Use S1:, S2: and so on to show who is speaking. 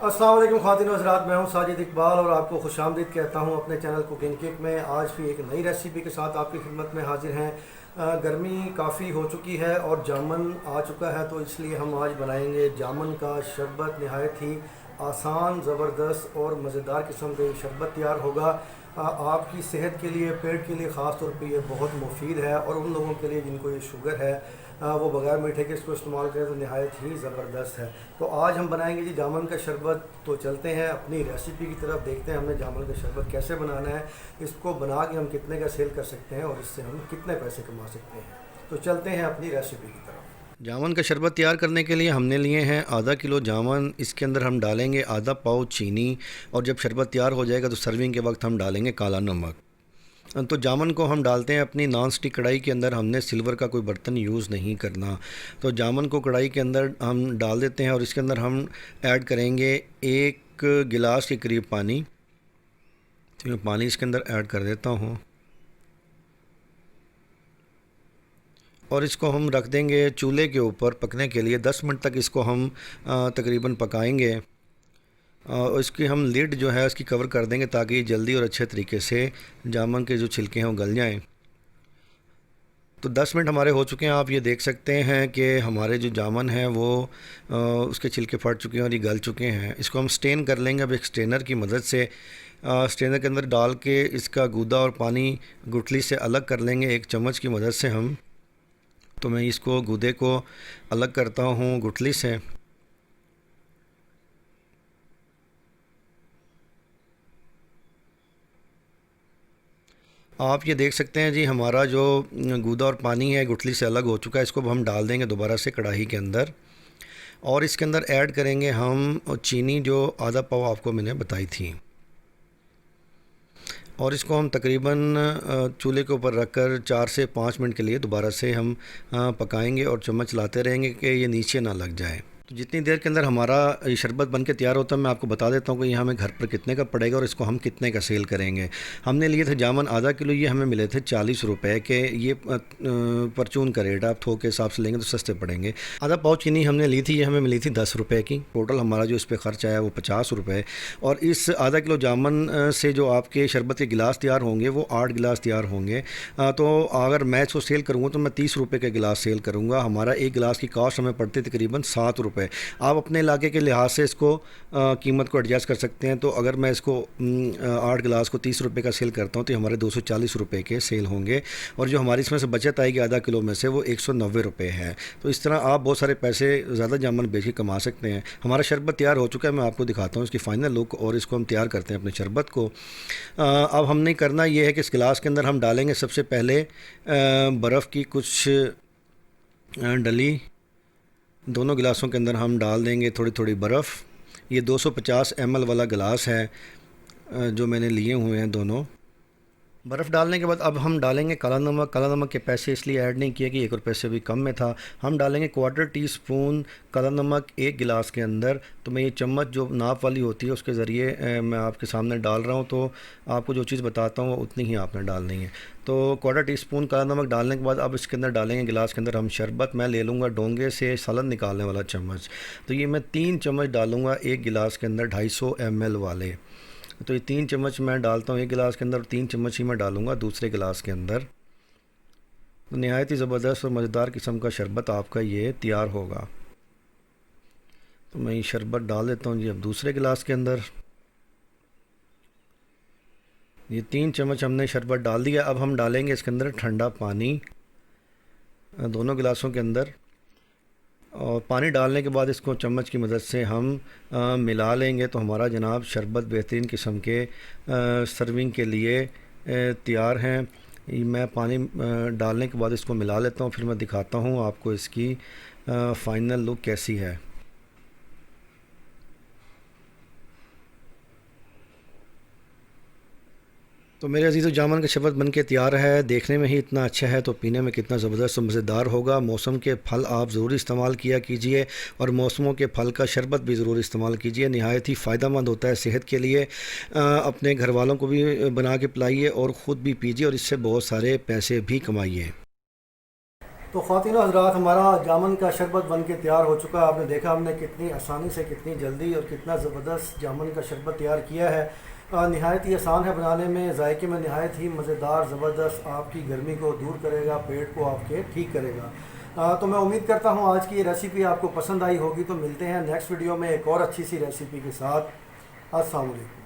S1: अस्सलाम वालेकुम ख़वातीन व हज़रात, मैं हूं साजिद इकबाल और आपको खुशामदीद कहता हूं अपने चैनल कुकिंग किक में। आज भी एक नई रेसिपी के साथ आपकी खिदमत में हाजिर हैं। गर्मी काफ़ी हो चुकी है और जामुन आ चुका है, तो इसलिए हम आज बनाएंगे जामुन का शरबत। नहायत ही आसान, ज़बरदस्त और मज़ेदार किस्म का ये शरबत तैयार होगा। आपकी सेहत के लिए, पेट के लिए ख़ास तौर पे ये बहुत मुफीद है और उन लोगों के लिए जिनको ये शुगर है वो बग़ैर मीठे के इसको इस्तेमाल करें तो नहायत ही ज़बरदस्त है। तो आज हम बनाएंगे जी जामुन का शरबत। तो चलते हैं अपनी रेसिपी की तरफ, देखते हैं हमने जामुन का शरबत कैसे बनाना है, इसको बना के हम कितने का सेल कर सकते हैं और इससे हम कितने पैसे कमा सकते हैं। तो चलते हैं अपनी रेसिपी की तरफ। जामुन का शरबत तैयार करने के लिए हमने लिए हैं आधा किलो जामुन। इसके अंदर हम डालेंगे आधा पाव चीनी और जब शरबत तैयार हो जाएगा तो सर्विंग के वक्त हम डालेंगे काला नमक। तो जामुन को हम डालते हैं अपनी नॉन स्टिक कढ़ाई के अंदर। हमने सिल्वर का कोई बर्तन यूज़ नहीं करना। तो जामुन को कढ़ाई के अंदर हम डाल देते हैं और इसके अंदर हम ऐड करेंगे 1 गिलास के करीब पानी। तो मैं पानी इसके अंदर ऐड कर देता हूँ और इसको हम रख देंगे चूल्हे के ऊपर पकने के लिए। 10 मिनट तक इसको हम तकरीबन पकाएंगे और इसकी हम लिड जो है इसकी कवर कर देंगे ताकि ये जल्दी और अच्छे तरीके से जामुन के जो छिलके हैं वो गल जाएं। तो 10 मिनट हमारे हो चुके हैं। आप ये देख सकते हैं कि हमारे जो जामुन है वो उसके छिलके फट चुके हैं और ये गल चुके हैं। इसको हम स्टेन कर लेंगे अब एक स्टेनर की मदद से। स्टेनर के अंदर डाल के इसका गूदा और पानी गुठली से अलग कर लेंगे एक चम्मच की मदद से हम। तो मैं इसको गूदे को अलग करता हूँ गुठली से। आप ये देख सकते हैं जी हमारा जो गूदा और पानी है गुठली से अलग हो चुका है। इसको अब हम डाल देंगे दोबारा से कढ़ाई के अंदर और इसके अंदर ऐड करेंगे हम चीनी जो आधा पाव आपको मैंने बताई थी। और इसको हम तकरीबन चूल्हे के ऊपर रखकर 4 से 5 मिनट के लिए दोबारा से हम पकाएंगे और चम्मच लाते रहेंगे कि ये नीचे ना लग जाए। तो जितनी देर के अंदर हमारा ये शरबत बन के तैयार होता है मैं आपको बता देता हूँ कि ये हमें घर पर कितने का पड़ेगा और इसको हम कितने का सेल करेंगे। हमने लिए थे जामुन आधा किलो, ये हमें मिले थे 40 रुपये के। ये परचून का रेट, आप थोक के हिसाब से लेंगे तो सस्ते पड़ेंगे। आधा पाव चीनी हमने ली थी, ये हमें मिली थी 10 रुपये की। टोटल हमारा जो इस पर ख़र्च आया वो 50 रुपये। और इस आधा किलो जामुन से जो आपके शरबत के गिलास तैयार होंगे वो 8 गिलास तैयार होंगे। तो अगर मैं इसको सेल करूँगा तो मैं 30 रुपये के गिलास सेल करूँगा। हमारा एक गिलास की कॉस्ट हमें पड़ती तकरीबन 7 रुपये। आप अपने इलाके के लिहाज से इसको कीमत को एडजस्ट कर सकते हैं। तो अगर मैं इसको 8 गिलास को 30 रुपये का सेल करता हूँ तो हमारे 240 रुपये के सेल होंगे और जो हमारी इसमें से बचत आएगी आधा किलो में से वो 190 रुपये है। तो इस तरह आप बहुत सारे पैसे ज़्यादा जामुन बेच के कमा सकते हैं। हमारा शरबत तैयार हो चुका है, मैं आपको दिखाता हूँ इसकी फ़ाइनल लुक और इसको हम तैयार करते हैं अपने शरबत को। अब हमने करना ये है कि इस गिलास के अंदर हम डालेंगे सबसे पहले बर्फ़ की कुछ डली। दोनों गिलासों के अंदर हम डाल देंगे थोड़ी थोड़ी बर्फ़। ये 250 ml वाला गिलास है जो मैंने लिए हुए हैं दोनों। बर्फ़ डालने के बाद अब हम डालेंगे काला नमक। काला नमक के पैसे इसलिए ऐड नहीं किए कि 1 रुपये से भी कम में था। हम डालेंगे 1/4 टीस्पून काला नमक एक गिलास के अंदर। तो मैं ये चम्मच जो नाप वाली होती है उसके ज़रिए मैं आपके सामने डाल रहा हूँ। तो आपको जो चीज़ बताता हूँ वो उतनी ही आपने डालनी है। तो 1/4 टीस्पून काला नमक डालने के बाद अब इसके अंदर डालेंगे गिलास के अंदर हम शरबत। मैं ले लूँगा डोंगे से सलन निकालने वाला चम्मच। तो ये मैं 3 चम्मच डालूँगा एक गिलास के अंदर 250 ml वाले। तो ये 3 चम्मच मैं डालता हूँ एक गिलास के अंदर, 3 चम्मच ही मैं डालूँगा दूसरे गिलास के अंदर। तो नहायत ही ज़बरदस्त और मज़ेदार किस्म का शरबत आपका ये तैयार होगा। तो मैं ये शरबत डाल देता हूँ जी अब दूसरे गिलास के अंदर। ये 3 चम्मच हमने शरबत डाल दिया। अब हम डालेंगे इसके अंदर ठंडा पानी दोनों गिलासों के अंदर। और पानी डालने के बाद इसको चम्मच की मदद से हम मिला लेंगे तो हमारा जनाब शरबत बेहतरीन किस्म के सर्विंग के लिए तैयार हैं। मैं पानी डालने के बाद इसको मिला लेता हूँ, फिर मैं दिखाता हूँ आपको इसकी फ़ाइनल लुक कैसी है। तो मेरे अज़ीज़ों जामुन का शरबत बन के तैयार है। देखने में ही इतना अच्छा है तो पीने में कितना ज़बरदस्त और मज़ेदार होगा। मौसम के फल आप ज़रूर इस्तेमाल किया कीजिए और मौसमों के फल का शरबत भी ज़रूर इस्तेमाल कीजिए। नहायत ही फ़ायदेमंद होता है सेहत के लिए। अपने घर वालों को भी बना के पिलाइए और ख़ुद भी पीजिए और इससे बहुत सारे पैसे भी कमाइए। तो ख़वातीन हज़रात, हमारा जामुन का शरबत बन के तैयार हो चुका है। आपने देखा हमने कितनी आसानी से, कितनी जल्दी और कितना ज़बरदस्त जामुन का शरबत तैयार किया है। नहायत ही आसान है बनाने में, जायके में नहायत ही मज़ेदार, ज़बरदस्त, आपकी गर्मी को दूर करेगा, पेट को आपके ठीक करेगा। तो मैं उम्मीद करता हूँ आज की ये रेसिपी आपको पसंद आई होगी। तो मिलते हैं नेक्स्ट वीडियो में एक और अच्छी सी रेसिपी के साथ। अस्सलाम वालेकुम।